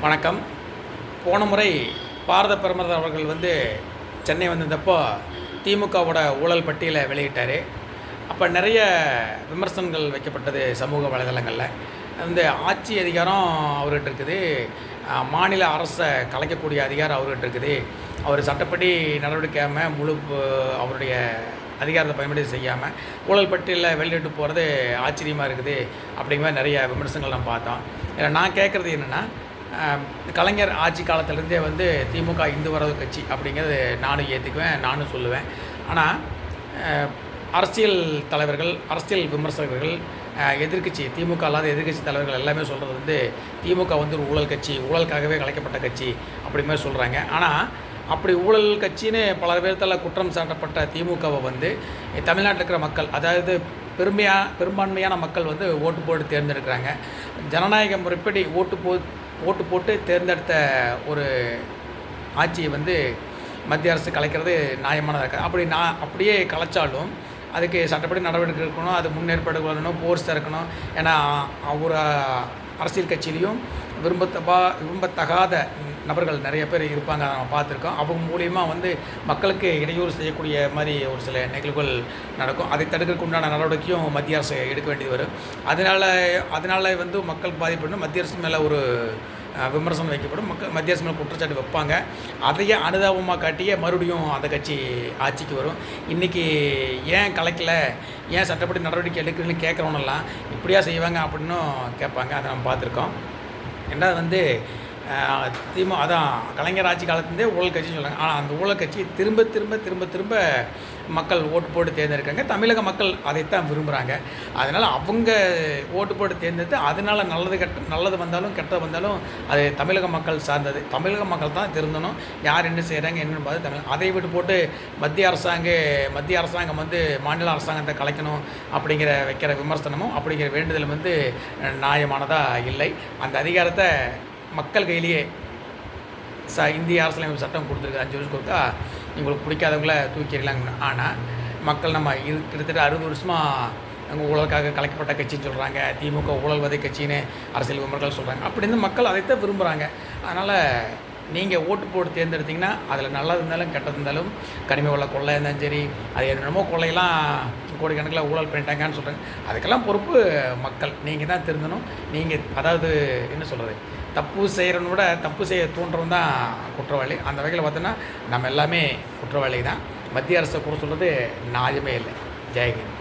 வணக்கம். போன முறை பாரத பிரதமர் அவர்கள் சென்னை வந்திருந்தப்போ திமுகவோட ஊழல் பட்டியலை வெளியிட்டார். அப்போ நிறைய விமர்சனங்கள் வைக்கப்பட்டது சமூக வலைதளங்களில். ஆட்சி அதிகாரம் அவர்கிட்ட இருக்குது, மாநில அரசை கலைக்கக்கூடிய அதிகாரம் அவர்கிட்ட இருக்குது, அவர் சட்டப்படி நடவடிக்கையாமல் அவருடைய அதிகாரத்தை பயன்படுத்தி செய்யாமல் ஊழல் பட்டியலில் வெளியிட்டு போகிறது ஆச்சரியமாக இருக்குது அப்படிங்கிற மாதிரி நிறைய விமர்சனங்கள் நம்ம பார்த்தோம். இதில் நான் கேட்குறது என்னென்னா, கலைஞர் ஆட்சி காலத்திலேருந்தே திமுக இந்து வரவு கட்சி அப்படிங்கிறது நானும் ஏற்றுக்குவேன், நானும் சொல்லுவேன். ஆனால் அரசியல் தலைவர்கள், அரசியல் விமர்சகர்கள், எதிர்க்கட்சி திமுக அல்லாத எதிர்க்கட்சி தலைவர்கள் எல்லாமே சொல்கிறது திமுக ஒரு ஊழல் கட்சி, ஊழலுக்காகவே கலைக்கப்பட்ட கட்சி அப்படி மாதிரி சொல்கிறாங்க. ஆனால் அப்படி ஊழல் கட்சின்னு பல பேர்த்தால் குற்றம் சாட்டப்பட்ட திமுகவை தமிழ்நாட்டில் இருக்கிற மக்கள், அதாவது பெரும்பான்மையான மக்கள் ஓட்டு போட்டு தேர்ந்தெடுக்கிறாங்க. ஜனநாயக முறைப்படி ஓட்டு போட்டு தேர்ந்தெடுத்த ஒரு ஆட்சியை மத்திய அரசு கலைக்கிறது நியாயமானதாக இருக்காது. அப்படியே கலைச்சாலும் அதுக்கு சட்டப்படி நடவடிக்கை இருக்கணும், அது முன்னேற்பாடு பண்ணணும், போர்ஸ் திறக்கணும். ஏன்னா ஒரு அரசியல் கட்சியிலையும் விரும்பத்தகாத நபர்கள் நிறைய பேர் இருப்பாங்க, நம்ம பார்த்துருக்கோம். அவங்க மூலியமாக மக்களுக்கு இடையூறு செய்யக்கூடிய மாதிரி ஒரு சில நிகழ்வுகள் நடக்கும். அதை தடுக்கிறதுக்கு உண்டான நடவடிக்கையும் மத்திய அரசு எடுக்க வேண்டியது வரும். அதனால் மக்கள் பாதிப்படும், மத்திய அரசு மேலே ஒரு விமர்சனம் வைக்கப்படும், மத்திய அரசு மேலே குற்றச்சாட்டு வைப்பாங்க. அதையே அனுதாபமாக காட்டியே மறுபடியும் அந்த கட்சி ஆட்சிக்கு வரும். இன்றைக்கி ஏன் கலைக்கலை, ஏன் சட்டப்படி நடவடிக்கை எடுக்கிறதுன்னு கேட்குறவனெல்லாம் இப்படியா செய்வாங்க அப்படின்னும் கேட்பாங்க. அதை நம்ம பார்த்துருக்கோம். ரெண்டாவது அதான் கலைஞர் ஆட்சி காலத்துலேருந்தே ஊழல் கட்சின்னு சொல்கிறாங்க. ஆனால் அந்த ஊழல் கட்சி திரும்ப மக்கள் ஓட்டு போட்டு தேர்ந்தெடுக்காங்க. தமிழக மக்கள் அதைத்தான் விரும்புகிறாங்க. அதனால் அவங்க ஓட்டு போட்டு தேர்ந்தெடுத்து அதனால் நல்லது வந்தாலும் கெட்டது வந்தாலும் அது தமிழக மக்கள் சார்ந்தது. தமிழக மக்கள் தான் திருந்தணும், யார் என்ன செய்கிறாங்க என்னென்னு பார்த்து அதை விட்டு போட்டு மத்திய அரசாங்கம் மாநில அரசாங்கத்தை கலைக்கணும் அப்படிங்கிற வைக்கிற விமர்சனமும் அப்படிங்கிற வேண்டுதலும் நியாயமானதாக இல்லை. அந்த அதிகாரத்தை மக்கள் கையிலேயே இந்திய அரசியலமைப்பு சட்டம் கொடுத்துருக்கு. 5 வருஷம் கொடுத்தா உங்களுக்கு பிடிக்காதவங்கள தூக்கிடலாங்க. ஆனால் மக்கள் நம்ம கிட்டத்தட்ட 60 வருஷமாக அங்கே ஊழலுக்காக கலைக்கப்பட்ட கட்சின்னு சொல்கிறாங்க, திமுக ஊழல்வதை கட்சின்னு அரசியல் விமர்சகர்கள் சொல்கிறாங்க. அப்படின்னு மக்கள் அதைத்தான் விரும்புகிறாங்க. அதனால் நீங்கள் ஓட்டு போட்டு தேர்ந்தெடுத்திங்கன்னா அதில் நல்லது இருந்தாலும் கெட்டது இருந்தாலும், கனிம வள கொள்ளை இருந்தாலும் சரி, அது என்னென்னமோ கொள்ளையெல்லாம் கோடிக்கணக்கில் ஊழல் பண்ணிட்டாங்கன்னு சொல்கிறாங்க. அதுக்கெல்லாம் பொறுப்பு மக்கள். நீங்கள் தான் திருந்தணும். நீங்கள் அதாவது என்ன சொல்கிறது, தப்பு செய்கிறவனை விட தப்பு செய்ய தூண்டுறவன் தான் குற்றவாளி. அந்த வகையில் பார்த்தோன்னா நம்ம எல்லாமே குற்றவாளி தான். மத்திய அரசை கூட சொல்கிறது நியாயமே இல்லை. ஜெயஹிந்த்.